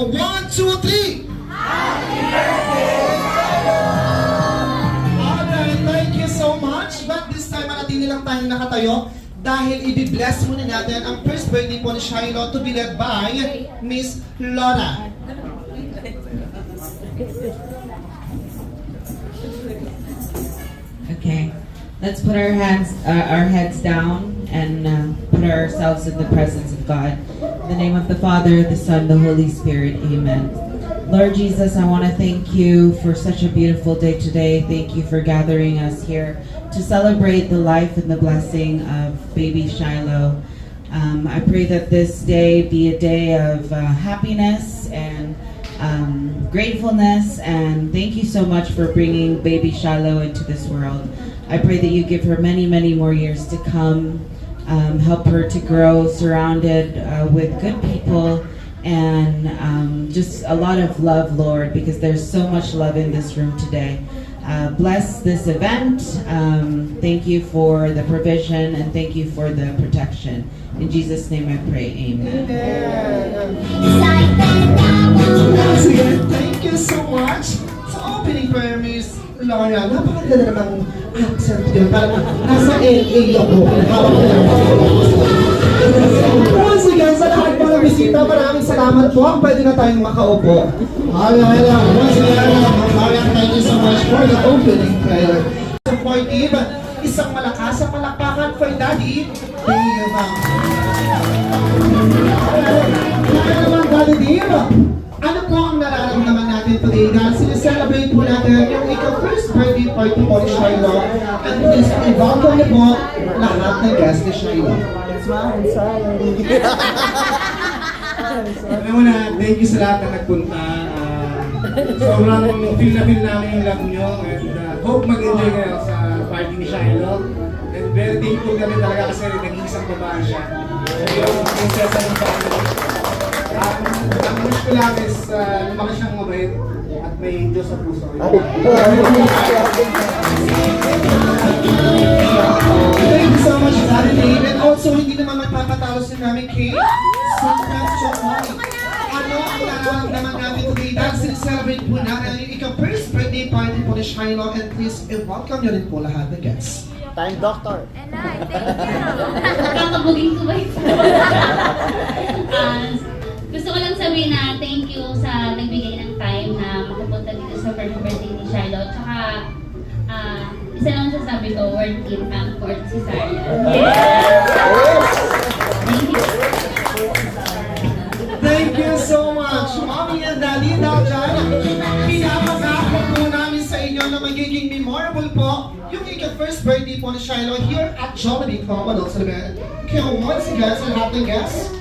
1, 2, 3! Alright, thank you so much. But this time, manatili lang tayong nakatayo dahil i-bless muna natin ang first birthday po ni Shiloh to be led by Miss Laura. Okay, let's put our heads down and put ourselves in the presence of God. In the name of the Father, the Son, the Holy Spirit, amen. Lord Jesus, I want to thank you for such a beautiful day today. Thank you for gathering us here to celebrate the life and the blessing of baby Shiloh. I pray that this day be a day of happiness and gratefulness, and thank you so much for bringing baby Shiloh into this world. I pray that you give her many, many more years to come. Help her to grow surrounded with good people and just a lot of love, Lord, because there's so much love in this room today. Bless this event. Thank you for the provision and thank you for the protection. In Jesus' name I pray, amen. Once again, thank you so much sa opening prayer, Miss Laura. Napakaganda namang accent yun. Parang nasa LA ako. Once again, sa lahat po ng bisita, maraming salamat po. Pwede na tayong makaupo. Alright, once again, Maria, thank you so much for the opening prayer. Supportive, isang malakas sa palakpakan for Daddy. Thank you, ma'am. Kaya naman, Daddy Dave, ano po ang nararamdaman natin today? Dahil sineselebrate po natin yung ika-first birthday party po ni Shiloh. And please, i-welcome niyo po lahat ng guests ni Shiloh. Alam mo na, thank you sa lahat na nagpunta. Sobrang feel na feel namin yung love nyo. And hope mag-enjoy kayo sa party ni Shiloh. And very thankful kami talaga kasi naging isang babae siya. Yung prinsesa ng family. Ang wish ko lang is lumaki siyang mabait at may Diyos sa puso. Thank you so much, Daddy Dave. And also, hindi naman magpapatalo si Mami Kay. Sometimes so funny. Ano ang nararamdaman natin today? Dahil sineselebrate po natin yung ika-first birthday party po ni Shiloh. And please, welcome nyo rin po lahat ng guests. Tayong doktor. Thank you. Kakabuging ko ba ito? Gusto ko lang sabihin na thank you sa nagbigay ng time na makapunta dito sa first birthday ni Shiloh. Tsaka, isa lang sasabi ko, worth it ang court si Saria. Thank you. Thank you so much, Mommy and Daddy. Now, dyan, pinapagakot po namin sa inyo na magiging memorable po yung ika-first birthday po ni Shiloh here at Jollibee Commodore sa Libet. Kaya once again, sa lahat ng guests,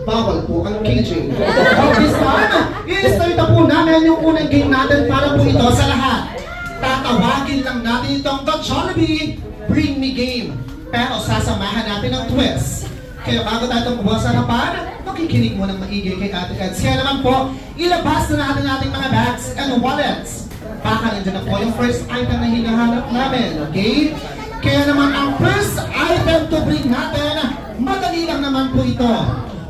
bawal po ang KJ. At this time, i-start na po namin yung unang game natin para po ito sa lahat. Tatawagin lang natin itong The Jollibee Bring Me Game. Pero sasamahan natin ang twist. Kaya bago tayo itong bubuha sa harapan, makikinig mo ng maigay kay Ate Eds. Kaya naman po, ilabas na natin ating mga bags and wallets. Baka nandiyan na po yung first item na hinahanap namin, okay? Kaya naman ang first item to bring natin, madali lang naman po ito.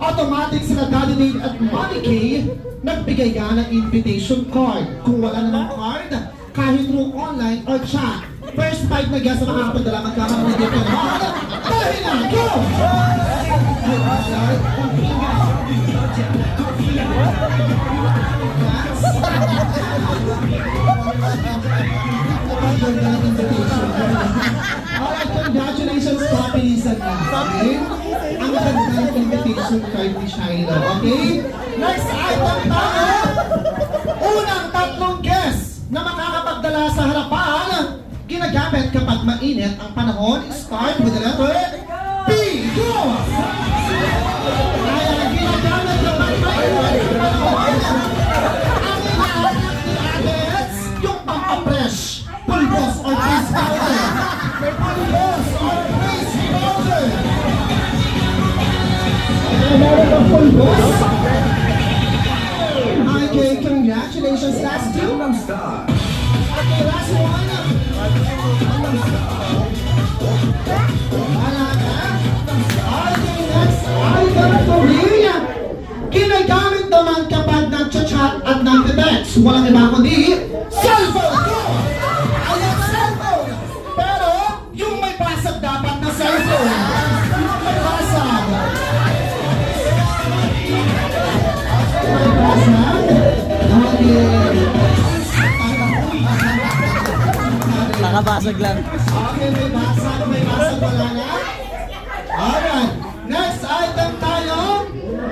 Automatic sila Daddy Dave at Mommy Kay, nagbigay ka ng invitation card. Kung wala namang card, kahit through online or chat, first 5 na guests na makakapadala magkakaroon ng gift card. Dahil na, go! Alright, congratulations, Papi and Nancy. Ang ganda ng invitation card ni Shiloh, okay? Next item tayo! Unang 3 guests na makakapagdala sa harapan, ginagamit kapag mainit ang panahon. Start with the letter P. Go! Kaya ginagamit kapag mainit ang panahon. Ang hinahanap ni Alex, yung pampapresh, pulbos or face powder. Pulbos or face powder. Meron ng pulbos. Okay, congratulations. Last 2. Okay, last one. Okay, next item for me. Ginagamit naman kapag walang iba kundi cellphone ko! Ayan, cellphone! Pero, yung may basag dapat na cellphone. Yung may basag. May basag? Nakabasag lang. Okay, may basag wala na. Alright, next item tayo.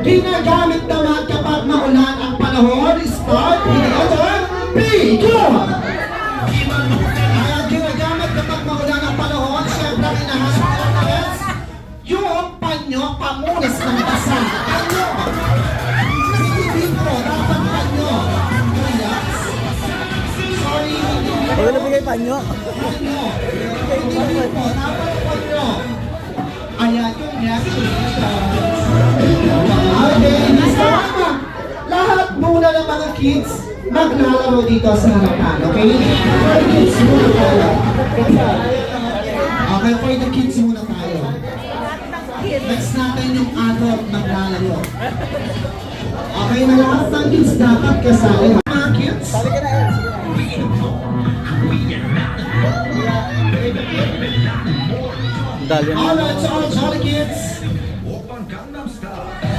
Ginagamit naman kapag maulan ang panahon. Start with the other. B, go! Ayan, ginagamit kapag maulan ang panahon. Siyempre, hinahanap natin yung panyo, pamunas ng basa. Panyo! Hindi po, dapat panyo. Yes. Sorry, hindi po. Huwag na bigay panyo. Panyo. Hindi po, dapat panyo. Ayan yung reactions. Okay, isama. Lahat muna ng mga kids maglalaro dito sa harapan, okay? For the kids muna tayo. Okay, for the kids muna tayo. Next natin yung adult maglalaro. Okay, na lahat ng kids dapat kasali. Mga kids? Sabi ka na eh. Dali na. Alright, so all jolly kids.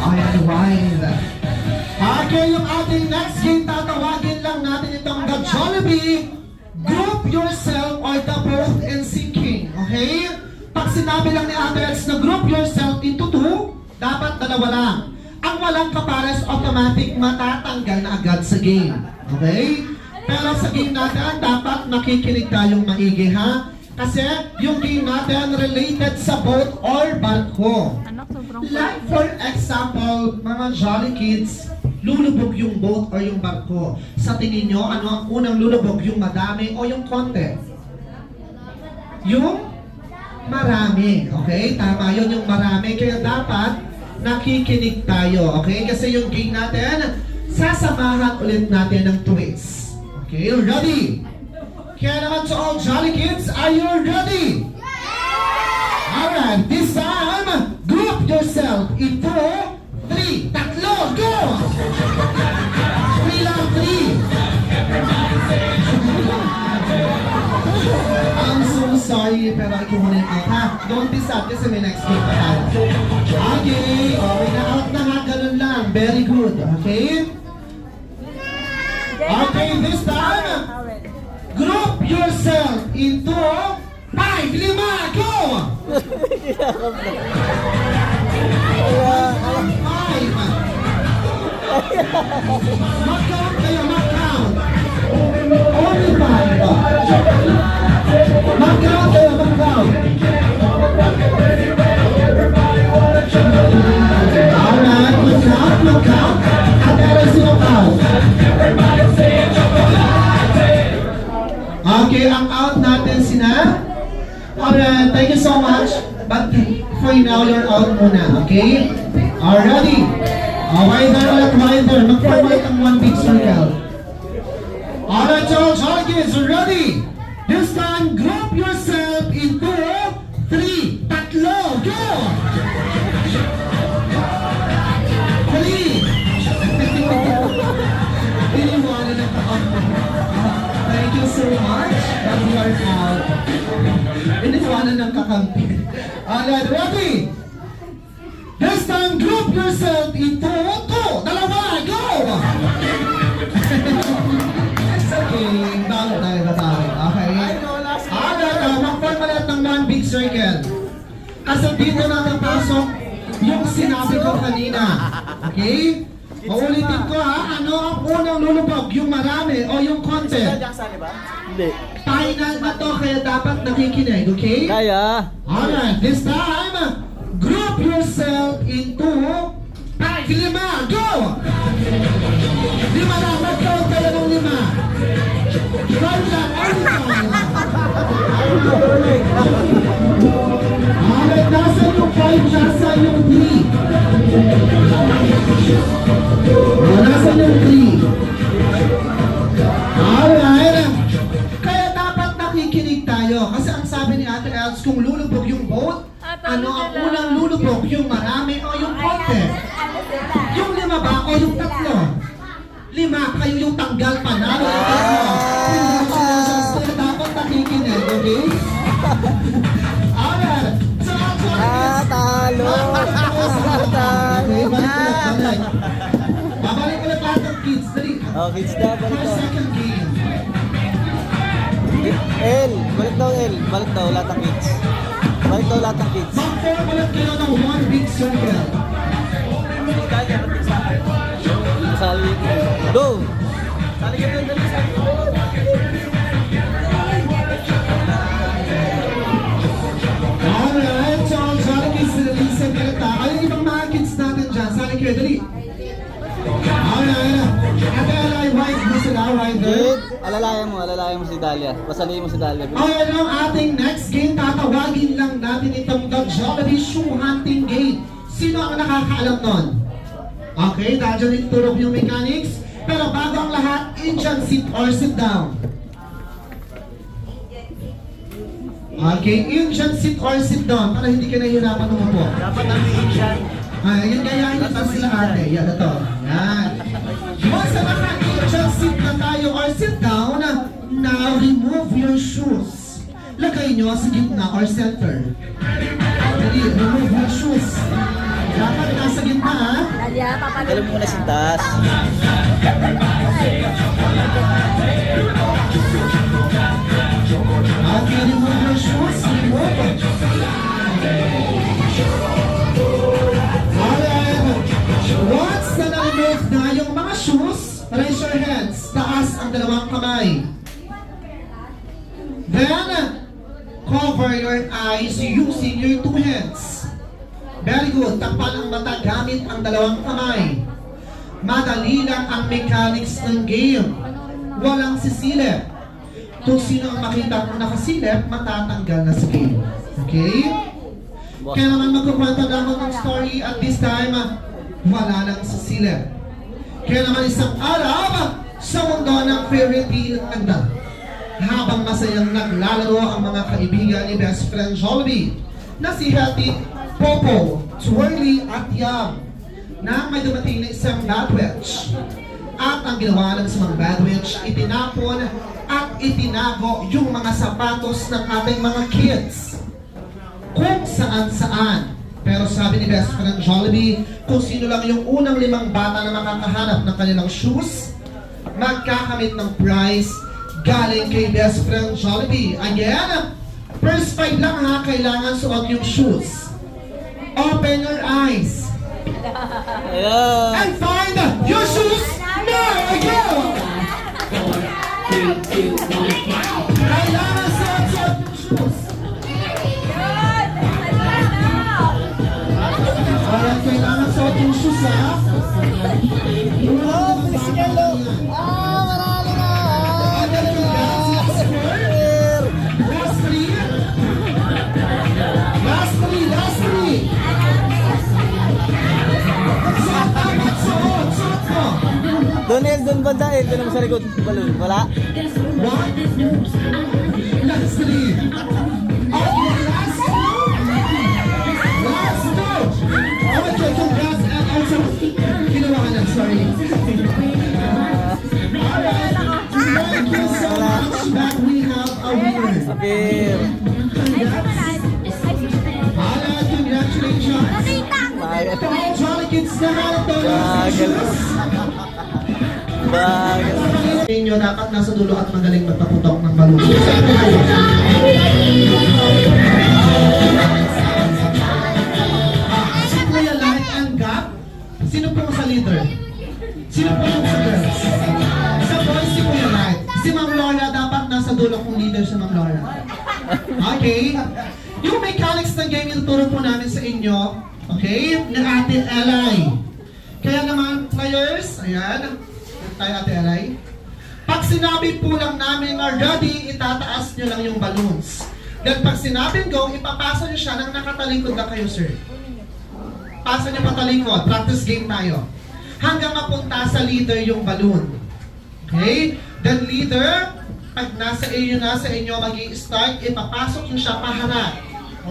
Ayan, wine. Okay, yung ating next game, tatawagin lang natin itong the Jollibee Group Yourself or the Both in Sinking. Okay? Pag sinabi lang ni Ate Eds na group yourself into two, dapat dalawa lang. Ang walang kapares, automatic matatanggal na agad sa game. Okay? Pero sa game natin, dapat makikinig tayong maigi, ha? Kasi yung game natin related sa boat or barko. Like for example, mga jolly kids, lulubog yung boat or yung barko. Sa tingin nyo, ano ang unang lulubog? Yung madami o yung konti? Yung marami. Okay? Tama yun, yung marami. Kaya dapat nakikinig tayo. Okay? Kasi yung game natin, sasamahan ulit natin ng twins. Okay? Ready? Kaya naman to all jolly kids, are you ready? Alright, this time, group yourself into 3. Tatlo, go! 3 lang, 3. I'm so sorry, pero ikaw muna yung out, ha? Don't be sad kasi may next game pa tayo. Okay, okay na out na ha, ganun lang. Very good, okay? Okay, this time, group yourself into 5, 5, go! 5. Mag-count kayo, mag-count. Only 5. Mag-count kayo, mag-count. Alright, mag-count, mag-count. At meron sino count. Okay, ang out natin sina. Alright, thank you so much. But for now, you're out muna, okay? Alrighty. Wider ulit, wider. Mag-forward ang one big circle. Alright, so, all kids, ready? This time, group yourself into 3. Tatlo, go! 3. Iniwanan ang taon. Thank you so much, but we are out. Iniwanan ng kakampi. Alright, ready? This time, group yourself into 2. Dalawa, go! It's okay. Bago tayo batawin. Okay? Alright, mag-form ulit ng one big circle. Kasi dito na napasok yung sinabi ko kanina. Okay? Uulitin ko ha, ano ang unang lulubog? Yung marami o yung konti? Hindi. Final na to, kaya dapat nakikinig, okay? Kaya. Alright, this time, group yourself into 5, 5, go! 5 lang, mag-count kayo ng 5. 5 lang, only 5. Alright, nasa yung 5, nasa yung 3. Nasa yung 3. Alright. Kaya dapat nakikinig tayo. Kasi ang sabi ni Ate Els, kung lulubog yung boat, ano ang unang lulubog? Yung marami o yung konti? Yung 5 ba o yung 3? 5, kayo yung tanggi. tanggal, panalo na tayo. Congratulations, sir. Dapat nakikinig, okay? Alright. So, actually, Talo! okay, balik. Babalik ulit lahat ng kids. Dali. Oh, kids na, balik For daw. second game. L, balik daw L. Balik daw lahat ng kids. Balik daw lahat ng kids. Mag-form ulit kayo ng one big circle. Sali. Go! Sali ka doon, dali. Sali ka doon. Alright, so ang Jollibee Lisa Galata. Ay, yung ibang mga kids natin dyan. Sali kayo, dali. Alright. Ate Alay, right mo sila, right there. Kid, alalayan mo si Dalia. Pasalihin mo si Dalia. Alright, ang ating next game, tatawagin lang natin itong The Jollibee Shoe Hunting Game. Sino ang nakakaalam nun? Okay, dahil dyan iturok yung mechanics. Pero bago ang lahat, Indian sit or sit down. Okay, Indian sit or sit down para hindi ka nahihirapan umupo. Dapat ang Indian. Ay, yun kaya ito sila ate. Yan, ito. Yan. Once na naka-Indian sit na tayo or sit down, now remove your shoes. Lagay nyo sa gitna or center. Dali, remove your shoes. Dapat nasa gitna, ha? Alam mo na si Tas. Okay, remove your shoes. Remove. Alright. Once na na-remove na yung mga shoes, raise your hands. Taas ang dalawang kamay. Then, cover your eyes using your two hands. Very good. Takpan ang mata gamit ang dalawang kamay. Madali lang ang mechanics ng game. Walang sisilip. Kung sino ang makita kung nakasilip, matatanggal na sa game. Okay? Kaya naman magkukwento lang ako ng story at this time, wala nang sisilip. Kaya naman isang araw sa mundo ng fairy tale handa. Habang masayang naglalaro ang mga kaibigan ni best friend Jollibee na si Hetty, Popo, Twirly at Yam na may dumating na isang bad witch. At ang ginawa ng isang bad witch, itinapon at itinago yung mga sapatos ng ating mga kids kung saan-saan. Pero sabi ni best friend Jollibee, kung sino lang yung unang 5 bata na makakahanap ng kanilang shoes, magkakamit ng prize galing kay best friend Jollibee. Again, first 5 lang ha, kailangan suot yung shoes. Open your eyes Ayan. and find your shoes now! Go! Kailangan suot yung shoes. Alright, kailangan suot yung shoes ha. Oh, Misigalo. Marami na. Last three. Last three. Last three. Suot dapat, suot. Suot mo. Doon El, doon banda El. Doon naman sa likod. Balon. Wala? One. Last three. Okay, last two. Last two. Okay, congrats. And also, ginawa ka na, sorry. Alright. Thank you so much that we have a winner. Sapir. Congrats. Alright, congratulations. Bagal. Jolly Kids naman ito. Bagal. Bagal. Ninyo dapat nasa dulo at magaling magpaputok ng balon. Si Kuya Light and Gap, sino po sa leader? Sino po sa girls? Sa boys si Kuya Light. Si Ma'am Laura dapat nasa dulo kung leader si Ma'am Laura. Okay? Yung mechanics ng game yung turo po namin sa inyo, okay? Ng Ate Elay. Kaya naman, players, ayan, tayo Ate Elay. Pag sinabi po lang namin na ready, itataas nyo lang yung balloons. Then pag sinabing go, ipapasa nyo siya nang nakatalikod na kayo, sir. Pasa nyo patalikod, practice game tayo. Hanggang mapunta sa leader yung balloon. Okay? Then leader, pag nasa inyo mag-i-start, ipapasok nyo siya paharap.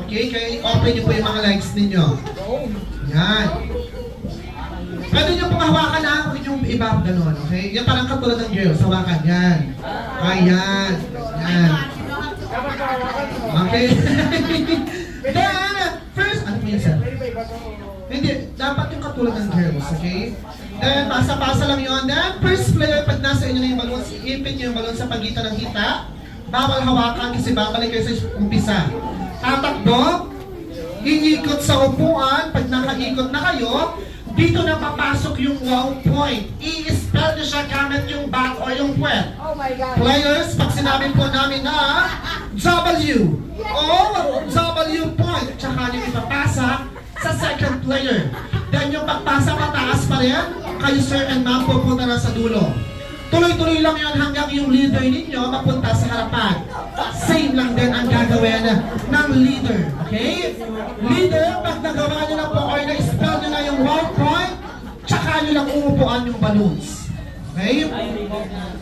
Okay? Kaya open nyo po yung mga legs ninyo. Yan. Pwede nyo pong hawakan na, huwag nyo iba gano'n, okay? Yan parang katulad ng girls, hawakan, yan. Ayan, yan. Okay? Then, first, ano po yun, sir? Hindi, dapat yung katulad ng girls, okay? Then, pasa-pasa lang yun. Then, first player, pag nasa inyo na yung balon, iipit nyo yung balon sa pagitan ng hita. Bawal hawakan kasi babalik kayo sa umpisa. Tatakbo, iikot sa upuan, pag nakaikot na kayo, dito na papasok yung wow point. I-spell nyo siya gamit yung bat o yung puwet. Players, pag sinabi po namin na W o W point, tsaka nyo ipapasa sa second player. Then yung pagpasa pataas pa rin, kayo sir and ma'am pupunta na sa dulo. Tuloy-tuloy lang yun hanggang yung leader ninyo mapunta sa harapan. Same lang din ang gagawin ng leader. Okay? Leader, pag nagawa nyo na po or na-spell nyo na yung wow point, tsaka nyo lang umupuan yung balloons. Okay?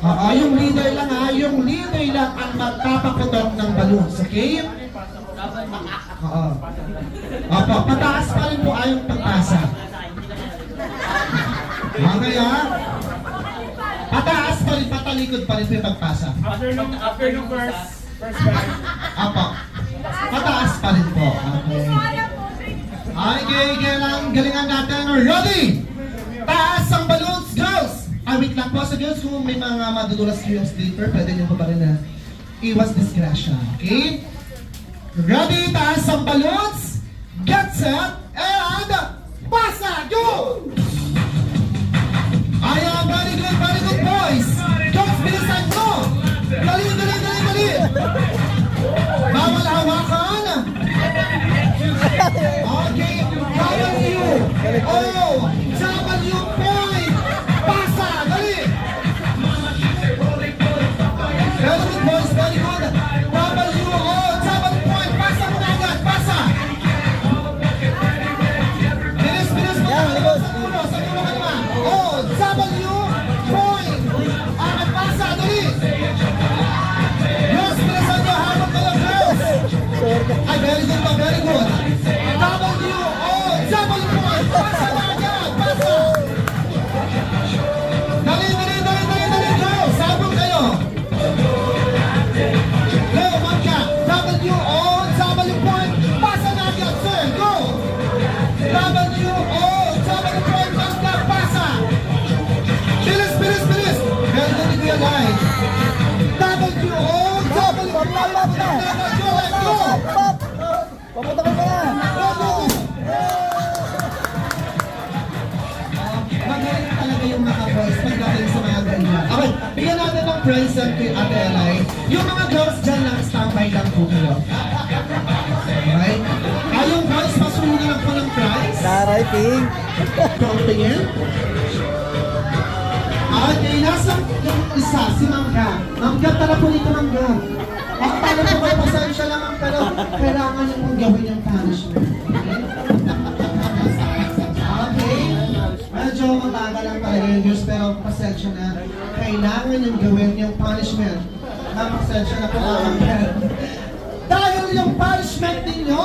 Oo, yung leader lang ha. Yung leader lang ang magpapaputok ng balloons. Okay? Oo. Opo, pataas pa rin po ay yung pagpasa. Okay ha? Pataas pa rin, patalikod pa rin po yung pagpasa. After nung first guy. Apo. Pataas pa rin po. Okay. Okay, galingan natin. Ready? Taas ang balloons, girls! Wait lang po sa girls, kung may mga madudulas yung sleeper, pwede nyo po pa rin na iwas disgrasya. Okay? Ready? Taas ang balloons. Get set, and pasa! Go! Ayan, very good boys! Girls, bilisan mo! Dali! Bawal hawakan! Okay, bawal you! Oh! W point! Pasa! Dali! Very good boys, very good! W, oh! W point! Pasa mo na agad! Pasa! Bilis mo! Sa dulo ka naman! Oh! W point! Pasa! Dali! Girls, bilisan nyo! Habang kayo, girls! Ay, very good pa, very good! W, oh! W point! Pasa na agad! Pasa! Dali, girls! Habang kayo! Go, Mangka! W, oh! W point! Pasa na agad, sir! Go! W, oh! W point! Mangka! Pasa! Bilis! Very good, Kuya Lai! W, oh! W point! Go! Papunta ka na! Magaling talaga yung mga boys pagdating sa mga ganyan. Okay, bigyan natin ng present kay Ate Elay. Yung mga girls dyan lang, standby lang po kayo. Okay? Yung boys, pasunin na lang po ng prize. Taray, Ping! Tingin. Okay, nasa yung isa, si Mangga. Mangga, tara po dito, Mangga. Ang tala po kayo, pasensya lang ang tala. Kailangan niyo pong gawin yung punishment. Okay? Medyo mabagal lang talaga yung Diyos, pero pasensya na. Kailangan yung gawin yung punishment. Pasensya na po Mangga. Dahil yung punishment ninyo,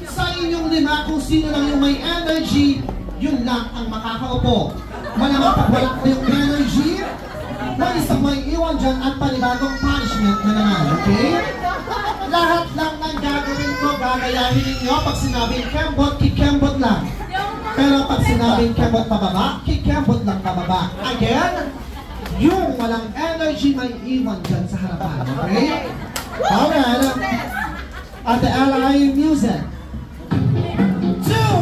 sa inyong lima, kung sino lang yung may energy, yun lang ang makakaupo. Malamang pag wala kayong energy, may isang may iwan dyan at panibagong punishment na naman, okay? Lahat lang ng gagawin ko, gagayahin ninyo. Pag sinabing kembot, kikembot lang. Pero pag sinabing kembot pababa, kikembot lang pababa. Again, yung walang energy may iwan dyan sa harapan, okay? Alright. Ate Elay, music. 2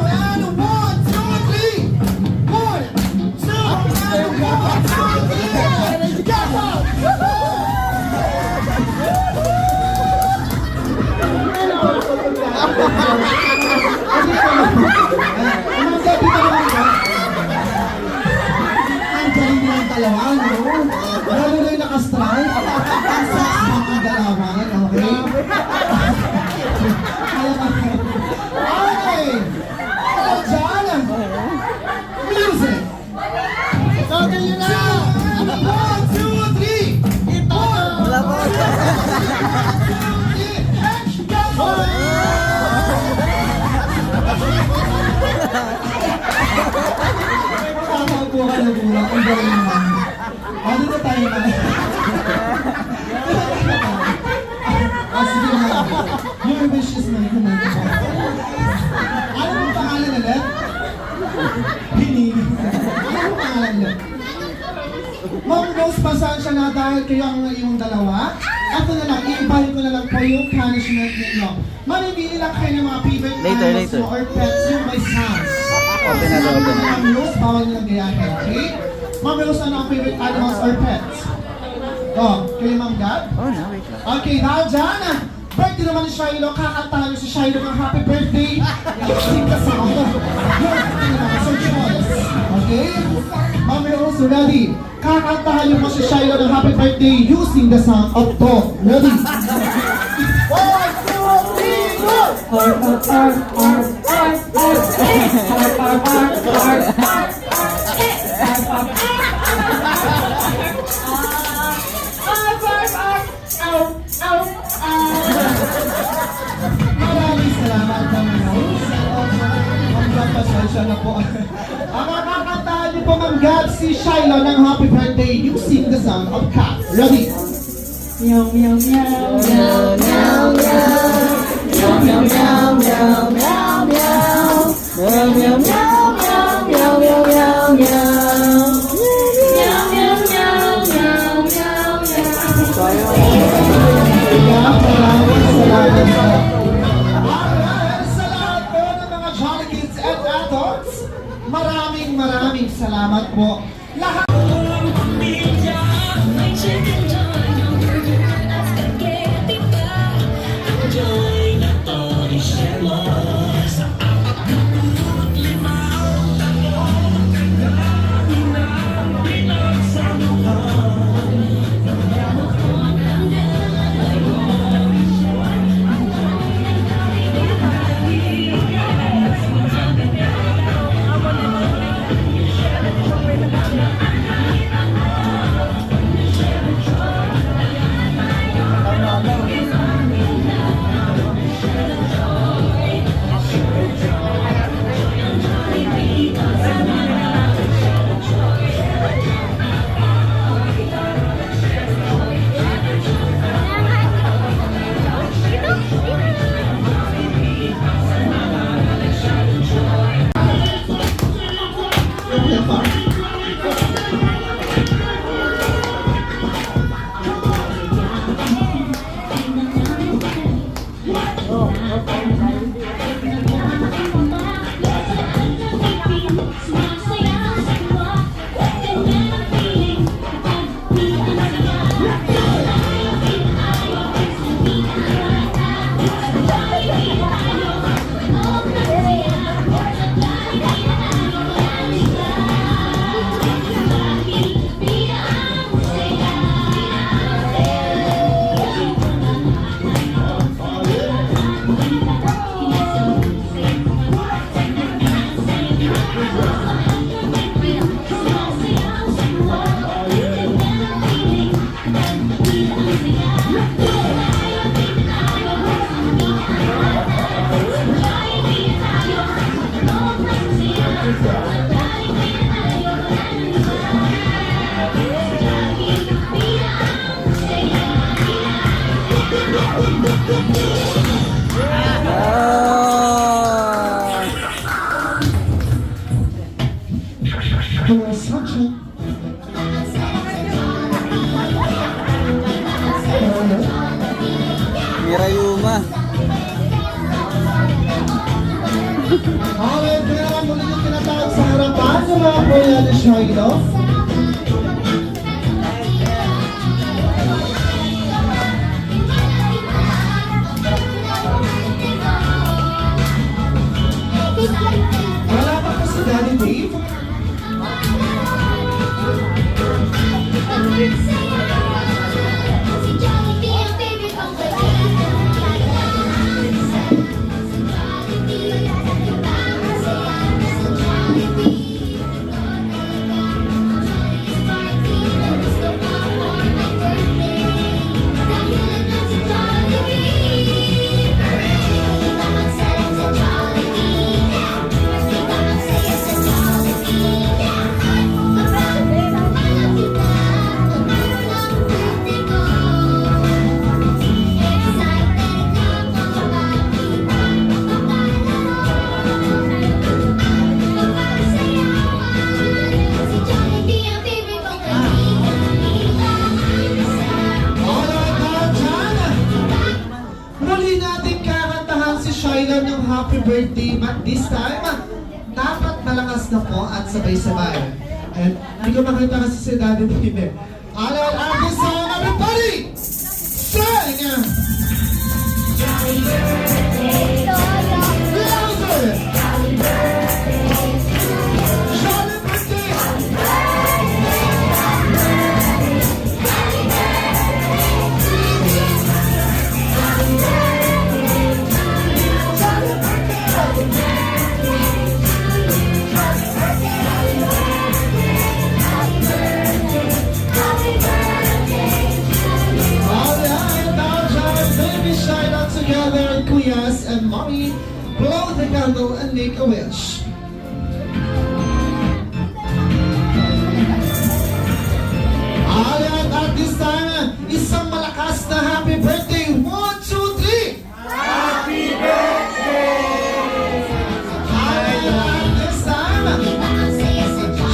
and 1, 2, 3. 1, 2 and 1, 2, 3. Go! Ang galing ng dalawa, no? Lalo na yung nakastrike. Ang sex ng galawan, okay? Okay! Diyan! Music! Okay, yun na! 1, 2, 3! Wala po! Tama galing naman. Dito tayo na. Sige na. Your wish is my command. Ano ang pangalan ulit? Hini. Ano ang pangalan ulit? Ma'am Rose, pasensya na dahil kayo ang iyong dalawa. Ito na lang, iibalik ko na lang po yung punishment ninyo. Mamimili lang kayo ng mga favorite animals mo or pets yung may sounds. Open na daw, open na. Ma'am Rose, bawal nilang gayahin, okay? Ma'am Rose, ano ang favorite animals or pets? Oh, kayo Ma'am Gab? Oh, no, wait lang. Okay, dahil dyan, birthday naman ni Shiloh, kakantahan si Shiloh ng happy birthday. Sing the song. So choice. Okay? Ma'am Rose, ready? Kakantahan niyo po si Shiloh ng happy birthday using the sound of dog. Ready? 1, 2, 3, go! Maraming salamat, Ma'am Rose. Ma'am Gab, pasensya na po. Ang makakantahan niyo po, Ma'am Gab, si Shiloh ng happy birthday using the sound of cat. Ready? Meow meow meow meow meow meow meow meow meow meow meow meow meow meow meow meow meow meow meow. Maraming salamat po. Alright, sa lahat po ng mga Jolly Kids and Adults, maraming salamat po. Lahat Mirayuma. alright, kaya naman muli yung tinatawag sa harapan ng mga kuya ni Shiloh. Wala pa po si Daddy Dave. happy birthday, but this time, dapat malakas na po at sabay-sabay. And hindi ko makita kasi si Daddy Dave. Alright, at this time, everybody! Sing! Louder! Jolly birthday! Alright, now just baby shine out together, Kuyas and Mommy. Blow the candle and make a wish. Alright, at this time, isang malakas na happy birthday. 1, 2, 3! Happy birthday! Alright, at this time,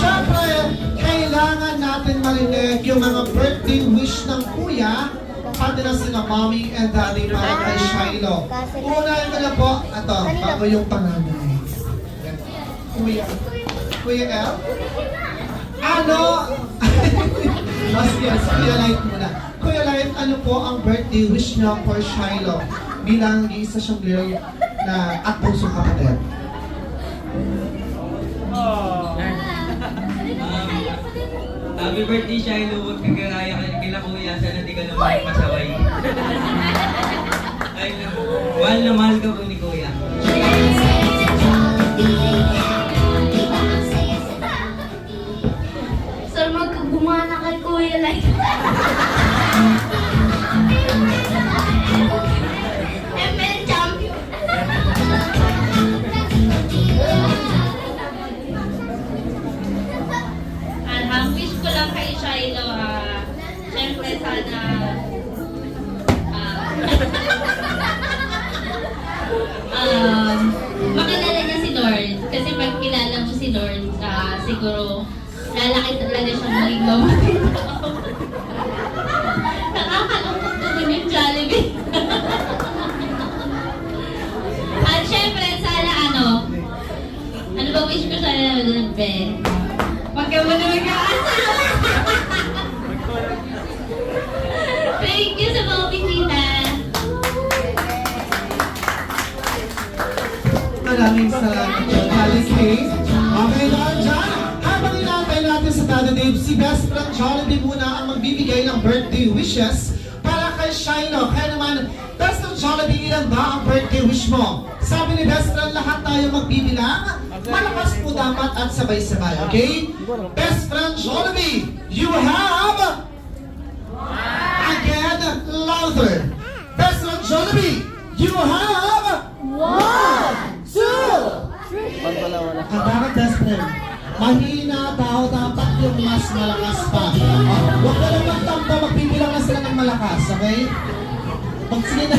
syempre, kailangan natin marinig yung mga birthday wish ng kuya, pati na sila mommy and daddy para kay Shiloh. Unahin ko na po, ito, bago yung panganay. Kuya. Kuya El? Ano? Yes, Kuya Light muna. Kuya Light, ano po ang birthday wish niyo for Shiloh bilang isa siyang girl na at pusong kapatid? Happy birthday, Shiloh. Huwag kang gagaya kila kuya. Sana di ka naman pasaway. Ay, mahal na mahal ka po ni kuya. Sir, magkagumana kay Kuya like. ML champion. Ang wish ko lang kay Shiloh, syempre sana makilala niya si Lord. Kasi pag kilala mo si Lord, siguro lalaki talaga siya maging mabuting tao. Nakakalungkot naman yung Jollibee. At syempre, sana ano ba wish ko sana Ben? Pagka mo na mag-aasawa. Thank you sa mga bisita. Maraming salamat po, Alice Kay. Okay, dahil dyan, habang inaantay natin sa Daddy Dave, si Best Friend Jollibee muna ang magbibigay ng birthday wishes para kay Shiloh. Kaya naman, Best Friend Jollibee, ilan ba ang birthday wish mo? Sabi ni Best Friend, lahat tayo magbibilang. Malakas po dapat at sabay-sabay, okay? Best Friend Jollibee, you have... Again, louder. Best Friend Jollibee, you have... 1, 2, 3. Wala. Ang dapat best friend, mahina tao dapat yung mas malakas pa. Huwag ka lang magtampo, magbibilang na sila ng malakas, okay? Sige na.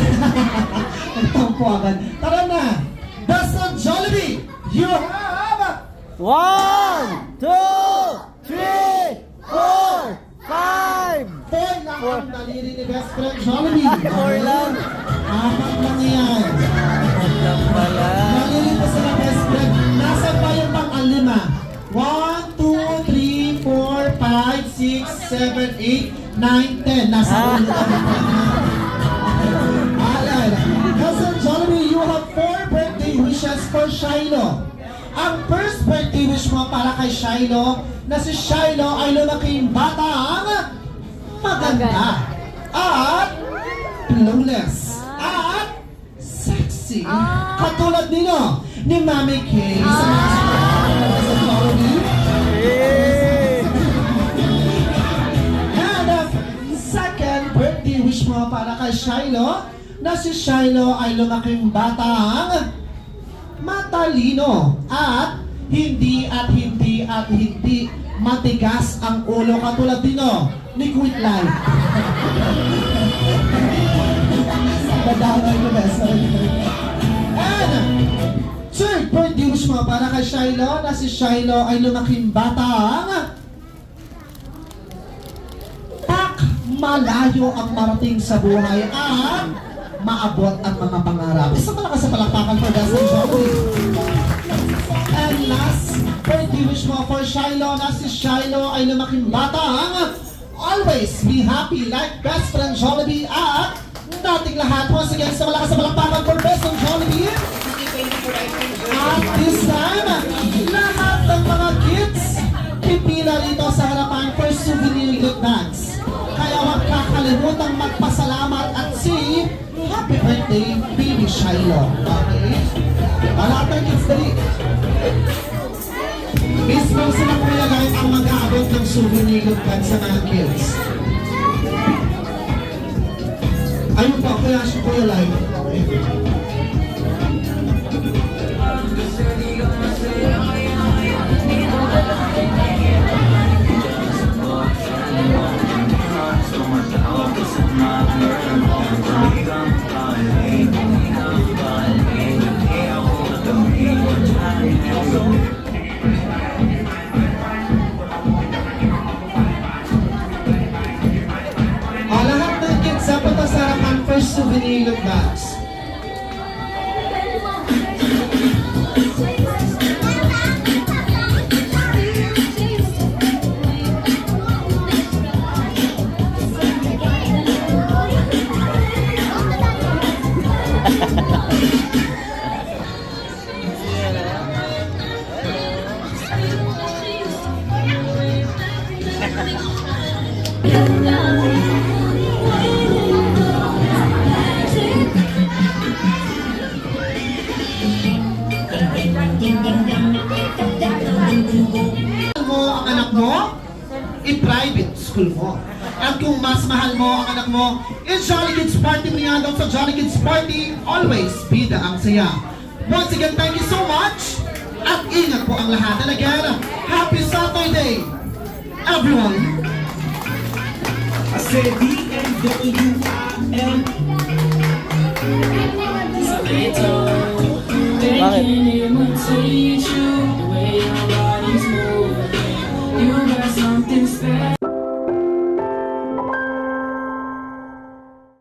Magtampo agad. Tara na! Best of Jollibee, you have... 1, 2, 3, 4, 5. 4 lang ang daliri ni best friend Jollibee. 4 lang. 4 lang yan. Lang pala. Daliri pa sila best friend. Nasa pa yung pang-alima? 1, 2, 3, 4, 5, 6, 7, 8, 9, 10. Nasa ulo kami. Alright. Cousin Jollibee, you have 4 birthday wishes for Shiloh. Ang first birthday wish mo para kay Shiloh, na si Shiloh ay lumaking batang maganda at flawless at sexy. Katulad nino ni Mami Kay sa mga Jollibee. And second birthday wish mo para kay Shiloh, na si Shiloh ay lumaking batang matalino at hindi matigas ang ulo katulad dino ni Quit Life. Badaway ko best. And third birthday wish mo para kay Shiloh, na si Shiloh ay lumaking batang malayo ang marating sa buhay at maabot ang mga pangarap. Isang malakas sa palakpakan for Best Jolie. And last birthday wish mo for Shiloh na si Shiloh ay lumaking batang always be happy like best friend Jollibee at dating lahat. Once again, sa malakas sa palakpakan for Best friend Jollibee. At this time, lahat ng mga kids pipila dito sa harapan for souvenir gift bags. Kaya huwag kakalimutang magpasalamat at say happy birthday, baby Shiloh. Okay? Lahat ng kids dali. Mismo sila Kuya Light ang mag-aabot ng souvenir gift bag sa mga kids. Ayun po, kaya si Kuya Light. Okay. Lahat ng kids sa punta sa harapan for souvenir gift bags. Mo ang anak mo, i-private school mo. At kung mas mahal mo ang anak mo, i-Jolly Kids Party mo yan daw sa Jolly Kids Party, always bida ang saya. Once again, thank you so much. At ingat po ang lahat. And again, happy Saturday, everyone. I said DNWIM. Bakit? Imitate you, the way your body's moving. You got something special.